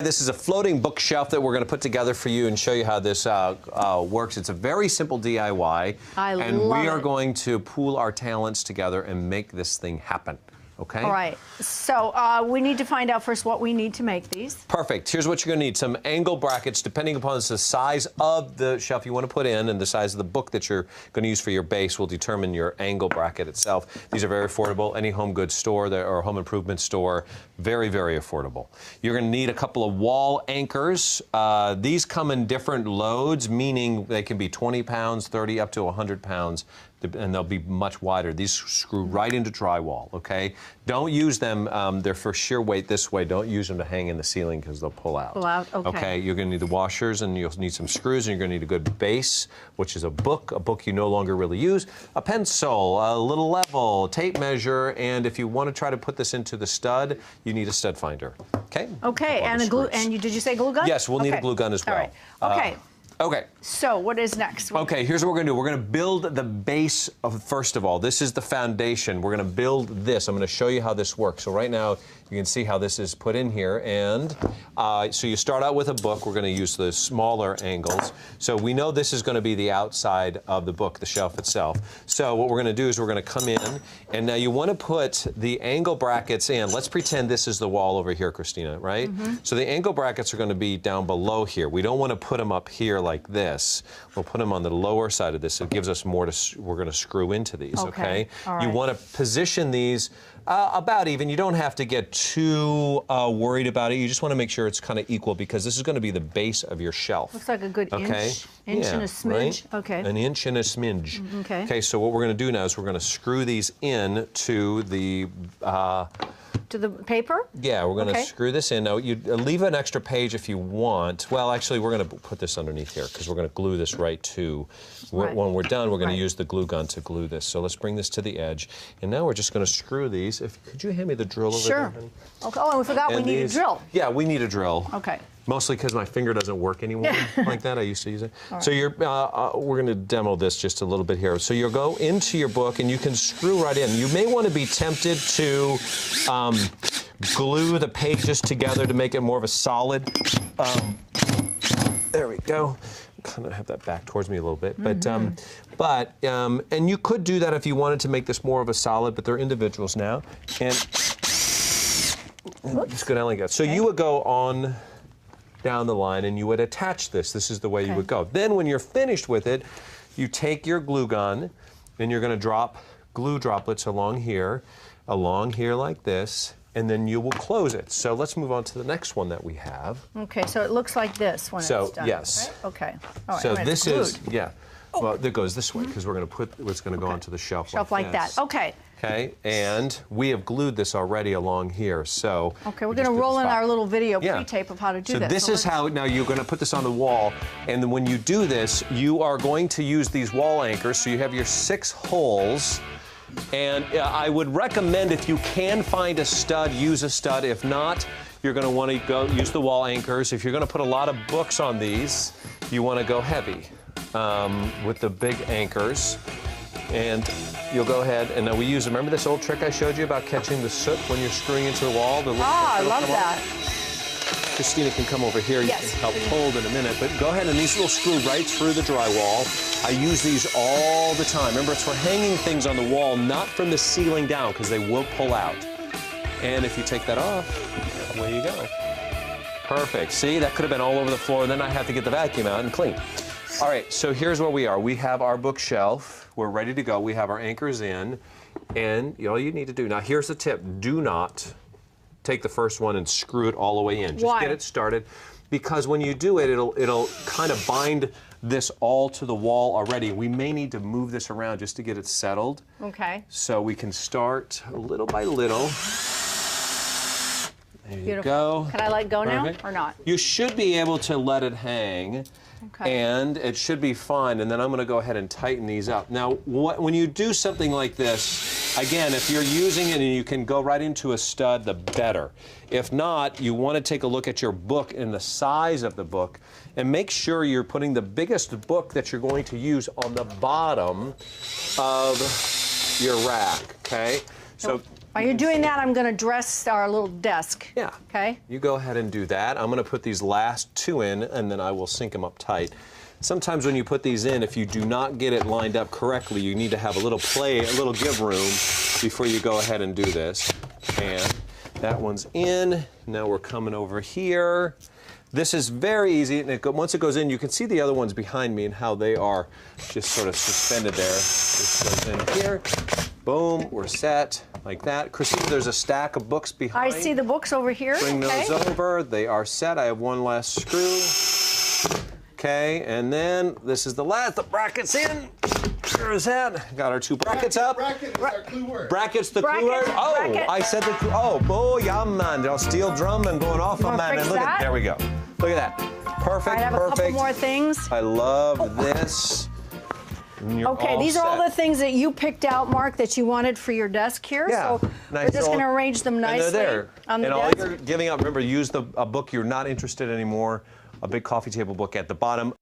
This is a floating bookshelf that we're going to put together for you and show you how this works. It's a very simple DIY. And we are going to pool our talents together and make this thing happen. Okay? All right. So we need to find out first what we need to make these. Perfect. Here's what you're going to need. Some angle brackets, depending upon the size of the shelf you want to put in and the size of the book that you're going to use for your base will determine your angle bracket itself. These are very affordable. Any home goods store or home improvement store, very, very affordable. You're going to need a couple of wall anchors. These come in different loads, meaning they can be 20 pounds, 30, up to 100 pounds. And they'll be much wider. These screw right into drywall, okay? Don't use them, they're for sheer weight this way. Don't use them to hang in the ceiling because they'll pull out. Pull out, okay. Okay, you're gonna need the washers and you'll need some screws and you're gonna need a good base, which is a book you no longer really use, a pencil, a little level, tape measure, and if you want to try to put this into the stud, you need a stud finder, okay? Okay, and a glue, and did you say glue gun? Yes, we'll need a glue gun as well. All right, okay. Okay. So what is next? Okay, here's what we're going to do. We're going to build the base of, first of all, this is the foundation. We're going to build this. I'm going to show you how this works. So right now, you can see how this is put in here. And so you start out with a book. We're going to use the smaller angles. So we know this is going to be the outside of the book, the shelf itself. So what we're going to do is we're going to come in. And now you want to put the angle brackets in. Let's pretend this is the wall over here, Christina, right? Mm-hmm. So the angle brackets are going to be down below here. We don't want to put them up here like this. We'll put them on the lower side of this. It gives us more to, we're going to screw into these, okay? All right. You want to position these about even. You don't have to get too worried about it. You just want to make sure it's kind of equal because this is going to be the base of your shelf. Looks like a good inch and a smidge. Right? Okay. An inch and a smidge. Okay. Okay, so what we're going to do now is we're going to screw these in to the to the paper? Yeah, we're going to screw this in. Now, you leave an extra page if you want. Well, actually, we're going to put this underneath here because we're going to glue this right to. When we're done, we're going to use the glue gun to glue this. So let's bring this to the edge. And now we're just going to screw these. Could you hand me the drill over there, honey? Okay. Oh, and we forgot we need a drill. Yeah, we need a drill. Okay. Mostly because my finger doesn't work anymore like that. I used to use it. So we're going to demo this just a little bit here. So you'll go into your book and you can screw right in. You may want to be tempted to glue the pages together to make it more of a solid. There we go. Kind of have that back towards me a little bit, but and you could do that if you wanted to make this more of a solid, but they're individuals now. And just go down like that. So you would go on down the line and you would attach this. This is the way you would go. Then when you're finished with it, you take your glue gun and you're going to drop glue droplets along here like this, and then you will close it. So let's move on to the next one that we have. Okay, so it looks like this when it's done. Yes. Right? Okay. All right. So this is, well, it goes this way because we're going to put what's going to go onto the shelf like that. Okay. Okay, and we have glued this already along here, so... Okay, we're going to roll in our little video pre-tape of how to do this. So this is how, now you're going to put this on the wall, and then when you do this, you are going to use these wall anchors, so you have your 6 holes, and I would recommend if you can find a stud, use a stud. If not, you're going to want to go use the wall anchors. If you're going to put a lot of books on these, you want to go heavy with the big anchors. And you'll go ahead, and now we use, remember this old trick I showed you about catching the soot when you're screwing into the wall? I love that. Christina can come over here. You can help hold in a minute, but go ahead, and these will screw right through the drywall. I use these all the time. Remember, it's for hanging things on the wall, not from the ceiling down, because they will pull out. And if you take that off, away you go. Perfect. See, that could have been all over the floor, and then I have to get the vacuum out and clean. All right, so here's where we are. We have our bookshelf. We're ready to go. We have our anchors in, and all you need to do, now here's the tip. Do not take the first one and screw it all the way in. Just get it started, because when you do it, it'll kind of bind this all to the wall already. We may need to move this around just to get it settled. Okay. So we can start little by little. There you go. Can I let go now or not? You should be able to let it hang. And it should be fine, and then I'm going to go ahead and tighten these up. Now, when you do something like this, again, if you're using it and you can go right into a stud, the better. If not, you want to take a look at your book and the size of the book, and make sure you're putting the biggest book that you're going to use on the bottom of your rack, okay? So While you're doing that, I'm going to dress our little desk. Yeah. Okay. You go ahead and do that. I'm going to put these last two in, and then I will sink them up tight. Sometimes when you put these in, if you do not get it lined up correctly, you need to have a little give room before you go ahead and do this. And that one's in. Now we're coming over here. This is very easy, and once it goes in, you can see the other ones behind me and how they are just sort of suspended there. This goes in here. Boom, we're set like that. Christine, there's a stack of books behind. I see the books over here. Bring those over. They are set. I have one last screw. Okay, and then this is the last. The brackets in. There's that. Got our two brackets up. Bracket is our clue word. Brackets the clue word. Oh, bracket. I said the clue. Oh, boy, yeah, man. There's steel drum and going off on man. And look at, there we go. Look at that. Perfect, I have a couple more things. I love this. Okay, these are all the things that you picked out, Mark, that you wanted for your desk here. Yeah. So nice. we're just going to arrange them nicely. And they're there. On the and all desk. you're giving up, remember, use a book you're not interested in anymore, a big coffee table book at the bottom.